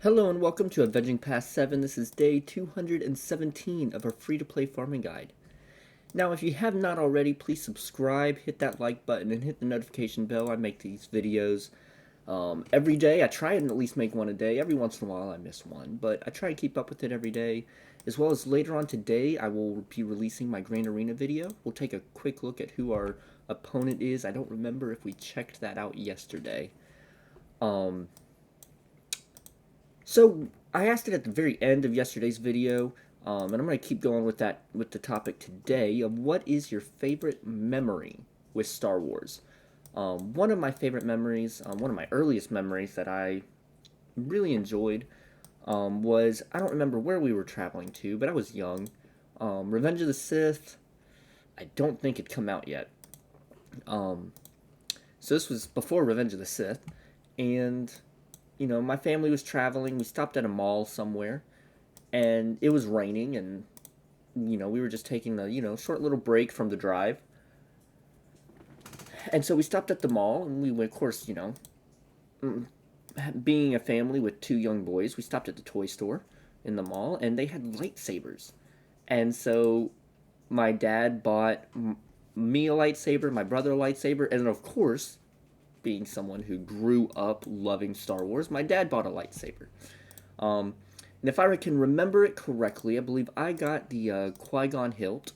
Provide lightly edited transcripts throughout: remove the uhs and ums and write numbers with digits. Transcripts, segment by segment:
Hello and welcome to Avenging Past 7. This is day 217 of our free-to-play farming guide. Now, if you have not already, please subscribe, hit that like button, and hit the notification bell. I make these videos every day. I try and at least make one a day. Every once in a while I miss one, but I try to keep up with it every day. As well as later on today, I will be releasing my Grain Arena video. We'll take a quick look at who our opponent is. I don't remember if we checked that out yesterday. Um, So I asked it at the very end of yesterday's video, and I'm going to keep going with the topic today of what is your favorite memory with Star Wars. One of my favorite memories, one of my earliest memories that I really enjoyed, was I don't remember where we were traveling to, but I was young. Revenge of the Sith. I don't think it'd come out yet. Um, so this was before Revenge of the Sith, and my family was traveling. We stopped at a mall somewhere, and it was raining, and we were just taking a short little break from the drive, and so we stopped at the mall, and we went, of course, mm, being a family with two young boys, we stopped at the toy store in the mall, and they had lightsabers, and so my dad bought me a lightsaber, my brother a lightsaber, and of course, being someone who grew up loving Star Wars, my dad bought a lightsaber. Um, and if I can remember it correctly, I believe I got the Qui-Gon hilt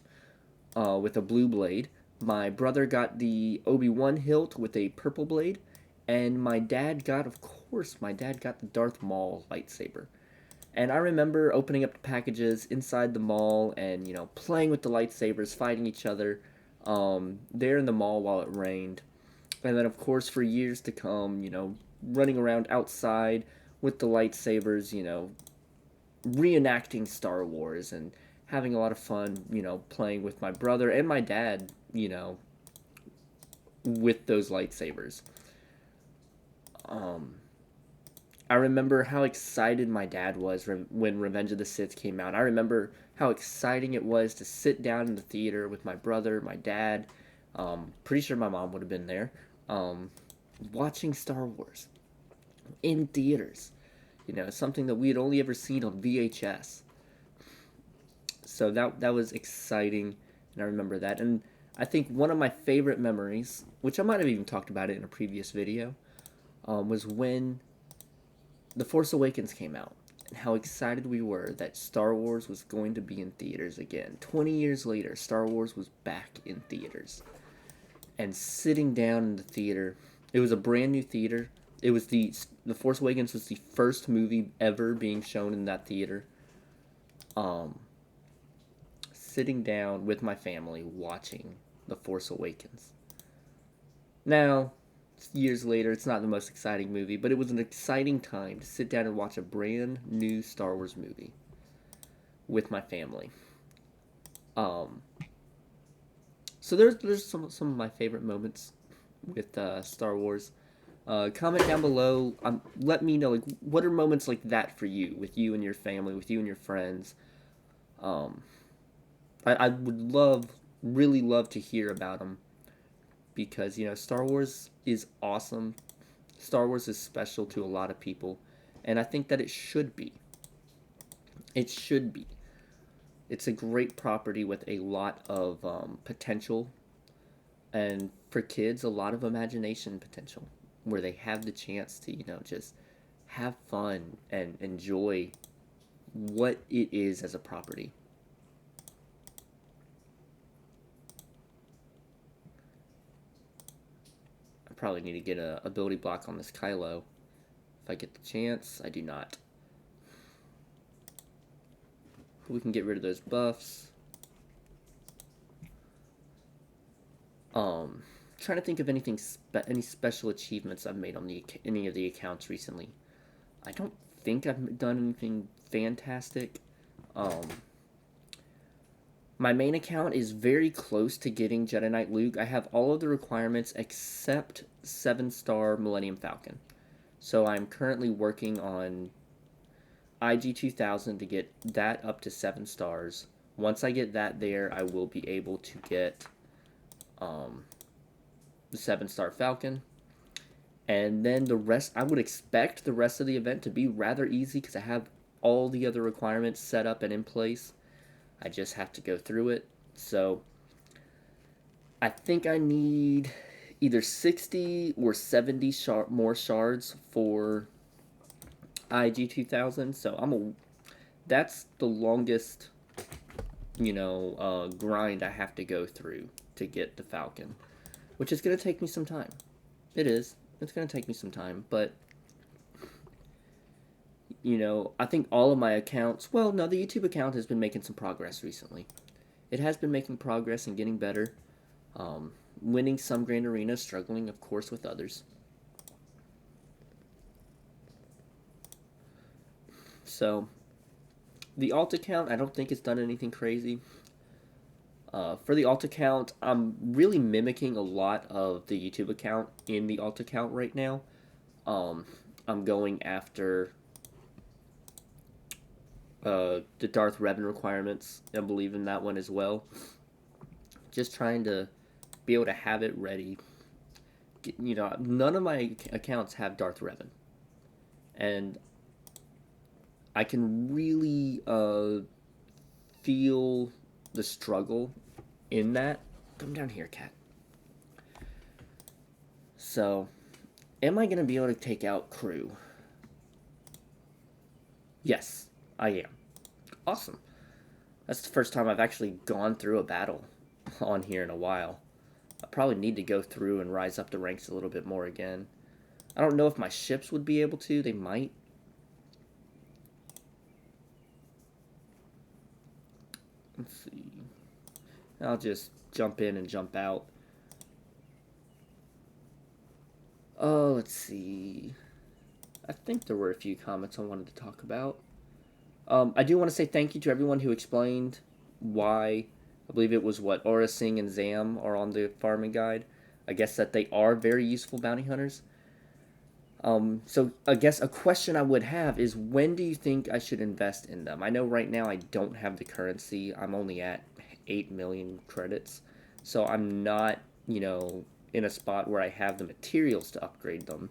with a blue blade. My brother got the Obi-Wan hilt with a purple blade. And my dad got, of course, my dad got the Darth Maul lightsaber. And I remember opening up the packages inside the mall and, playing with the lightsabers, fighting each other there in the mall while it rained. And then, of course, for years to come, running around outside with the lightsabers, reenacting Star Wars and having a lot of fun, playing with my brother and my dad, with those lightsabers. Um, I remember how excited my dad was when Revenge of the Sith came out. I remember how exciting it was to sit down in the theater with my brother, my dad. Pretty sure my mom would have been there. Um, Watching Star Wars in theaters. Something that we had only ever seen on VHS. So that was exciting, and I remember that. And I think one of my favorite memories, which I might have even talked about it in a previous video, was when The Force Awakens came out, and how excited we were that Star Wars was going to be in theaters again. 20 years later, Star Wars was back in theaters. And sitting down in the theater, it was a brand new theater. It was the Force Awakens was the first movie ever being shown in that theater. Um, Sitting down with my family watching The Force Awakens. Now, years later, it's not the most exciting movie, but it was an exciting time to sit down and watch a brand new Star Wars movie with my family. Um, so there's some of my favorite moments with Star Wars. Comment down below. Let me know, like, what are moments like that for you, with you and your family, with you and your friends. Um, I would really love to hear about them, because Star Wars is awesome. Star Wars is special to a lot of people, and I think that it should be. It should be. It's a great property with a lot of potential, and for kids, a lot of imagination potential, where they have the chance to just have fun and enjoy what it is as a property. I probably need to get a ability block on this Kylo if I get the chance. I do not. We can get rid of those buffs. Trying to think of any special achievements I've made on any of the accounts recently. I don't think I've done anything fantastic. Um, my main account is very close to getting Jedi Knight Luke. I have all of the requirements except 7-star Millennium Falcon. So I'm currently working on IG 2000 to get that up to 7 stars. Once I get that there, I will be able to get the 7-star Falcon. And then the rest, I would expect the rest of the event to be rather easy because I have all the other requirements set up and in place. I just have to go through it. So I think I need either 60 or 70 more shards for IG 2000. So that's the longest, grind I have to go through to get the Falcon, which is going to take me some time. It is. It's going to take me some time, but I think all of my accounts, well, no, the YouTube account has been making some progress recently. It has been making progress and getting better. Winning some Grand Arenas, struggling, of course, with others. So, the alt account, I don't think it's done anything crazy. For the alt account, I'm really mimicking a lot of the YouTube account in the alt account right now. I'm going after the Darth Revan requirements. I believe in that one as well. Just trying to be able to have it ready. None of my accounts have Darth Revan. And I can really feel the struggle in that. Come down here, cat. So, am I going to be able to take out crew? Yes, I am. Awesome. That's the first time I've actually gone through a battle on here in a while. I probably need to go through and rise up the ranks a little bit more again. I don't know if my ships would be able to. They might. Let's see. I'll just jump in and jump out. Oh, let's see. I think there were a few comments I wanted to talk about. I do want to say thank you to everyone who explained why, I believe it was what, Aura Singh and Zam are on the farming guide. I guess that they are very useful bounty hunters. So I guess a question I would have is, when do you think I should invest in them? I know right now I don't have the currency. I'm only at 8 million credits. So I'm not, in a spot where I have the materials to upgrade them.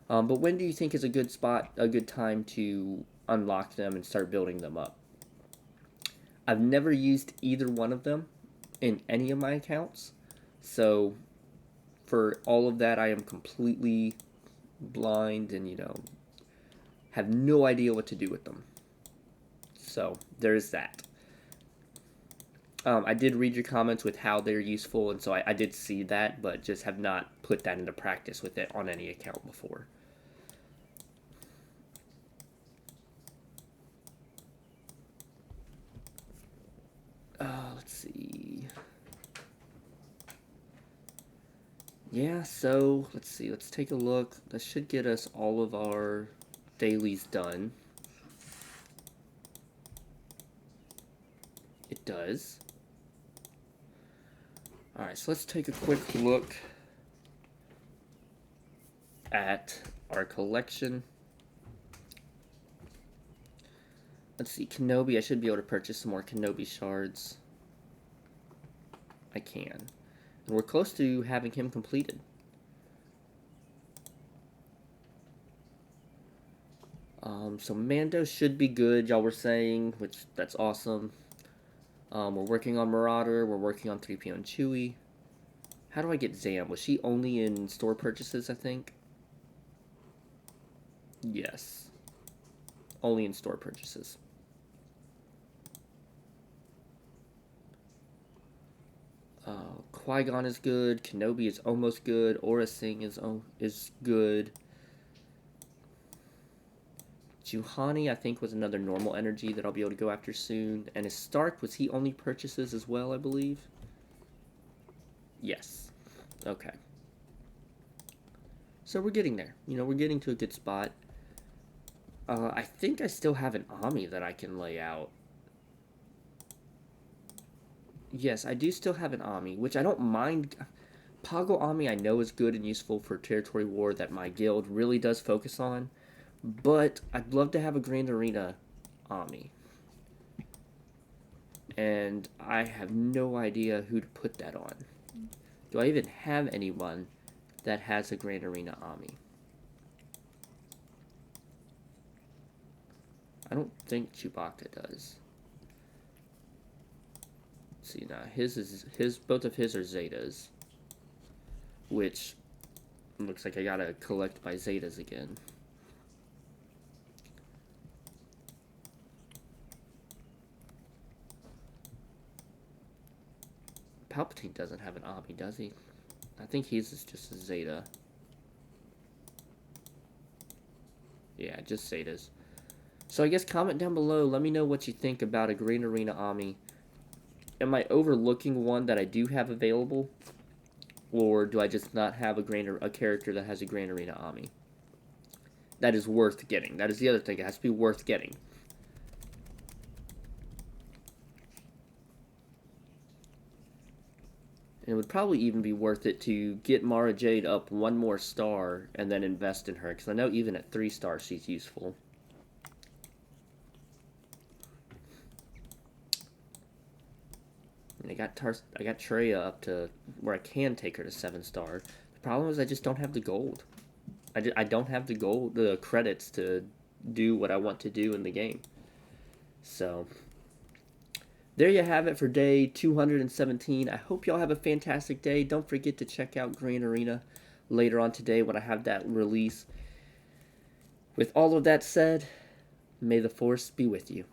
But when do you think is a good time to unlock them and start building them up? I've never used either one of them in any of my accounts. So for all of that, I am completely blind and, have no idea what to do with them. So there's that. I did read your comments with how they're useful, and so I did see that, but just have not put that into practice with it on any account before. Let's see. Yeah, so let's see. Let's take a look. That should get us all of our dailies done. It does. Alright, so let's take a quick look at our collection. Let's see, Kenobi. I should be able to purchase some more Kenobi shards. I can. And we're close to having him completed. So Mando should be good, y'all were saying, which that's awesome. We're working on Marauder. We're working on 3PO and Chewie. How do I get Zam? Was she only in store purchases, I think? Yes. Only in store purchases. Qui-Gon is good. Kenobi is almost good. Aura Singh is good. Juhani, I think, was another normal energy that I'll be able to go after soon. And is Stark, was he only purchases as well, I believe? Yes. Okay. So we're getting there. We're getting to a good spot. I think I still have an Ami that I can lay out. Yes, I do still have an Ami, which I don't mind. Pago Ami I know is good and useful for territory war that my guild really does focus on. But I'd love to have a Grand Arena Ami. And I have no idea who to put that on. Do I even have anyone that has a Grand Arena Ami? I don't think Chewbacca does. Let's see now, both of his are Zetas, which looks like I gotta collect my Zetas again. Palpatine doesn't have an Ami, does he? I think his is just a Zeta. Yeah, just Zetas. So I guess comment down below, let me know what you think about a Green Arena Ami. Am I overlooking one that I do have available? Or do I just not have a character that has a Grand Arena Ami? That is worth getting. That is the other thing. It has to be worth getting. And it would probably even be worth it to get Mara Jade up one more star and then invest in her. Because I know even at 3 stars she's useful. And I got Traya up to where I can take her to 7 star. The problem is I just don't have the gold. I don't have the credits to do what I want to do in the game. So there you have it for day 217. I hope y'all have a fantastic day. Don't forget to check out Green Arena later on today when I have that release. With all of that said, may the Force be with you.